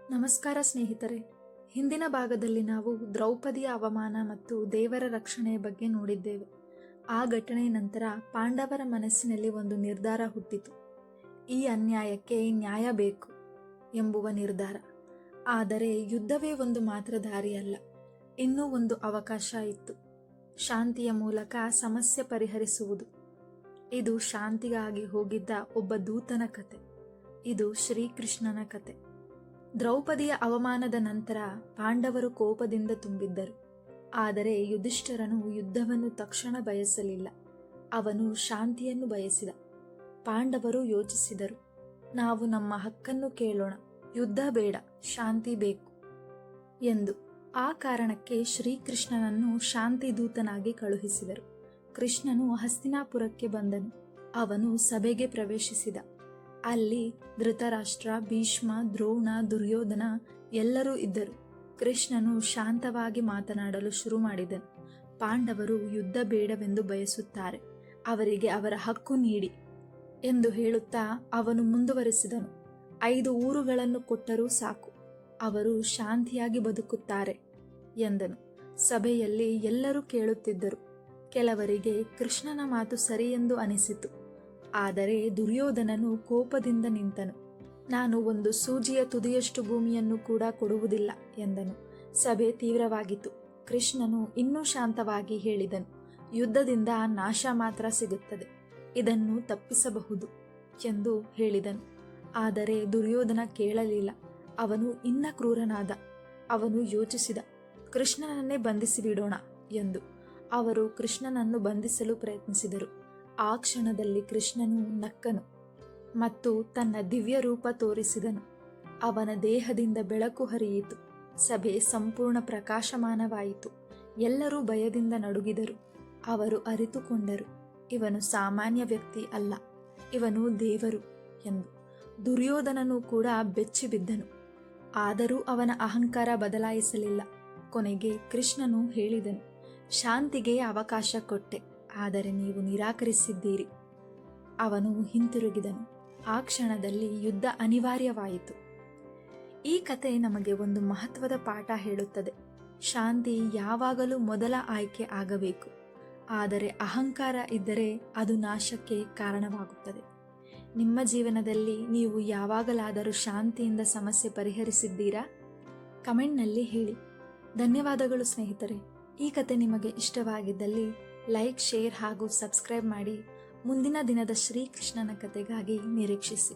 ನಮಸ್ಕಾರ ಸ್ನೇಹಿತರೆ. ಹಿಂದಿನ ಭಾಗದಲ್ಲಿ ನಾವು ದ್ರೌಪದಿಯ ಅವಮಾನ ಮತ್ತು ದೇವರ ರಕ್ಷಣೆಯ ಬಗ್ಗೆ ನೋಡಿದ್ದೇವೆ. ಆ ಘಟನೆಯ ನಂತರ ಪಾಂಡವರ ಮನಸ್ಸಿನಲ್ಲಿ ಒಂದು ನಿರ್ಧಾರ ಹುಟ್ಟಿತು. ಈ ಅನ್ಯಾಯಕ್ಕೆ ನ್ಯಾಯ ಬೇಕು ಎಂಬುವ ನಿರ್ಧಾರ. ಆದರೆ ಯುದ್ಧವೇ ಒಂದು ಮಾತ್ರ ದಾರಿಯಲ್ಲ, ಇನ್ನೂ ಒಂದು ಅವಕಾಶ ಇತ್ತು. ಶಾಂತಿಯ ಮೂಲಕ ಸಮಸ್ಯೆ ಪರಿಹರಿಸುವುದು. ಇದು ಶಾಂತಿಗಾಗಿ ಹೋಗಿದ್ದ ಒಬ್ಬ ದೂತನ ಕತೆ. ಇದು ಶ್ರೀಕೃಷ್ಣನ ಕತೆ. ದ್ರೌಪದಿಯ ಅವಮಾನದ ನಂತರ ಪಾಂಡವರು ಕೋಪದಿಂದ ತುಂಬಿದ್ದರು. ಆದರೆ ಯುಧಿಷ್ಠಿರನು ಯುದ್ಧವನ್ನು ತಕ್ಷಣ ಬಯಸಲಿಲ್ಲ. ಅವನು ಶಾಂತಿಯನ್ನು ಬಯಸಿದ. ಪಾಂಡವರು ಯೋಚಿಸಿದರು, ನಾವು ನಮ್ಮ ಹಕ್ಕನ್ನು ಕೇಳೋಣ, ಯುದ್ಧ ಬೇಡ, ಶಾಂತಿ ಬೇಕು ಎಂದು. ಆ ಕಾರಣಕ್ಕೆ ಶ್ರೀಕೃಷ್ಣನನ್ನು ಶಾಂತಿ ದೂತನಾಗಿ ಕಳುಹಿಸಿದರು. ಕೃಷ್ಣನು ಹಸ್ತಿನಾಪುರಕ್ಕೆ ಬಂದನು. ಅವನು ಸಭೆಗೆ ಪ್ರವೇಶಿಸಿದ. ಅಲ್ಲಿ ಧೃತರಾಷ್ಟ್ರ, ಭೀಷ್ಮ, ದ್ರೋಣ, ದುರ್ಯೋಧನ ಎಲ್ಲರೂ ಇದ್ದರು. ಕೃಷ್ಣನು ಶಾಂತವಾಗಿ ಮಾತನಾಡಲು ಶುರು ಮಾಡಿದನು. ಪಾಂಡವರು ಯುದ್ಧ ಬೇಡವೆಂದು ಬಯಸುತ್ತಾರೆ, ಅವರಿಗೆ ಅವರ ಹಕ್ಕು ನೀಡಿ ಎಂದು ಹೇಳುತ್ತಾ ಅವನು ಮುಂದುವರೆಸಿದನು. 5 ಊರುಗಳನ್ನು ಕೊಟ್ಟರೂ ಸಾಕು, ಅವರು ಶಾಂತಿಯಾಗಿ ಬದುಕುತ್ತಾರೆ ಎಂದನು. ಸಭೆಯಲ್ಲಿ ಎಲ್ಲರೂ ಕೇಳುತ್ತಿದ್ದರು. ಕೆಲವರಿಗೆ ಕೃಷ್ಣನ ಮಾತು ಸರಿಯೆಂದು ಅನಿಸಿತು. ಆದರೆ ದುರ್ಯೋಧನನು ಕೋಪದಿಂದ ನಿಂತನು. ನಾನು ಒಂದು ಸೂಜಿಯ ತುದಿಯಷ್ಟು ಭೂಮಿಯನ್ನು ಕೂಡ ಕೊಡುವುದಿಲ್ಲ ಎಂದನು. ಸಭೆ ತೀವ್ರವಾಗಿತ್ತು. ಕೃಷ್ಣನು ಇನ್ನೂ ಶಾಂತವಾಗಿ ಹೇಳಿದನು, ಯುದ್ಧದಿಂದ ನಾಶ ಮಾತ್ರ ಸಿಗುತ್ತದೆ, ಇದನ್ನು ತಪ್ಪಿಸಬಹುದು ಎಂದು ಹೇಳಿದನು. ಆದರೆ ದುರ್ಯೋಧನ ಕೇಳಲಿಲ್ಲ. ಅವನು ಇನ್ನ ಕ್ರೂರನಾದ. ಅವನು ಯೋಚಿಸಿದ, ಕೃಷ್ಣನನ್ನೇ ಬಂಧಿಸಿಬಿಡೋಣ ಎಂದು. ಅವರು ಕೃಷ್ಣನನ್ನು ಬಂಧಿಸಲು ಪ್ರಯತ್ನಿಸಿದರು. ಆ ಕ್ಷಣದಲ್ಲಿ ಕೃಷ್ಣನು ನಕ್ಕನು ಮತ್ತು ತನ್ನ ದಿವ್ಯ ರೂಪ ತೋರಿಸಿದನು. ಅವನ ದೇಹದಿಂದ ಬೆಳಕು ಹರಿಯಿತು. ಸಭೆ ಸಂಪೂರ್ಣ ಪ್ರಕಾಶಮಾನವಾಯಿತು. ಎಲ್ಲರೂ ಭಯದಿಂದ ನಡುಗಿದರು. ಅವರು ಅರಿತುಕೊಂಡರು, ಇವನು ಸಾಮಾನ್ಯ ವ್ಯಕ್ತಿ ಅಲ್ಲ, ಇವನು ದೇವರು ಎಂದು. ದುರ್ಯೋಧನನು ಕೂಡ ಬೆಚ್ಚಿಬಿದ್ದನು. ಆದರೂ ಅವನ ಅಹಂಕಾರ ಬದಲಾಯಿಸಲಿಲ್ಲ. ಕೊನೆಗೆ ಕೃಷ್ಣನು ಹೇಳಿದನು, ಶಾಂತಿಗೆ ಅವಕಾಶ ಕೊಟ್ಟೆ, ಆದರೆ ನೀವು ನಿರಾಕರಿಸಿದ್ದೀರಿ. ಅವನು ಹಿಂತಿರುಗಿದನು. ಆ ಕ್ಷಣದಲ್ಲಿ ಯುದ್ಧ ಅನಿವಾರ್ಯವಾಯಿತು. ಈ ಕತೆ ನಮಗೆ ಒಂದು ಮಹತ್ವದ ಪಾಠ ಹೇಳುತ್ತದೆ. ಶಾಂತಿ ಯಾವಾಗಲೂ ಮೊದಲ ಆಯ್ಕೆ ಆಗಬೇಕು. ಆದರೆ ಅಹಂಕಾರ ಇದ್ದರೆ ಅದು ನಾಶಕ್ಕೆ ಕಾರಣವಾಗುತ್ತದೆ. ನಿಮ್ಮ ಜೀವನದಲ್ಲಿ ನೀವು ಯಾವಾಗಲಾದರೂ ಶಾಂತಿಯಿಂದ ಸಮಸ್ಯೆ ಪರಿಹರಿಸಿದ್ದೀರಾ? ಕಮೆಂಟ್ನಲ್ಲಿ ಹೇಳಿ. ಧನ್ಯವಾದಗಳು ಸ್ನೇಹಿತರೆ. ಈ ಕತೆ ನಿಮಗೆ ಇಷ್ಟವಾಗಿದ್ದಲ್ಲಿ ಲೈಕ್, ಶೇರ್ ಹಾಗೂ ಸಬ್ಸ್ಕ್ರೈಬ್ ಮಾಡಿ. ಮುಂದಿನ ದಿನದ ಶ್ರೀಕೃಷ್ಣನ ಕತೆಗಾಗಿ ನಿರೀಕ್ಷಿಸಿ.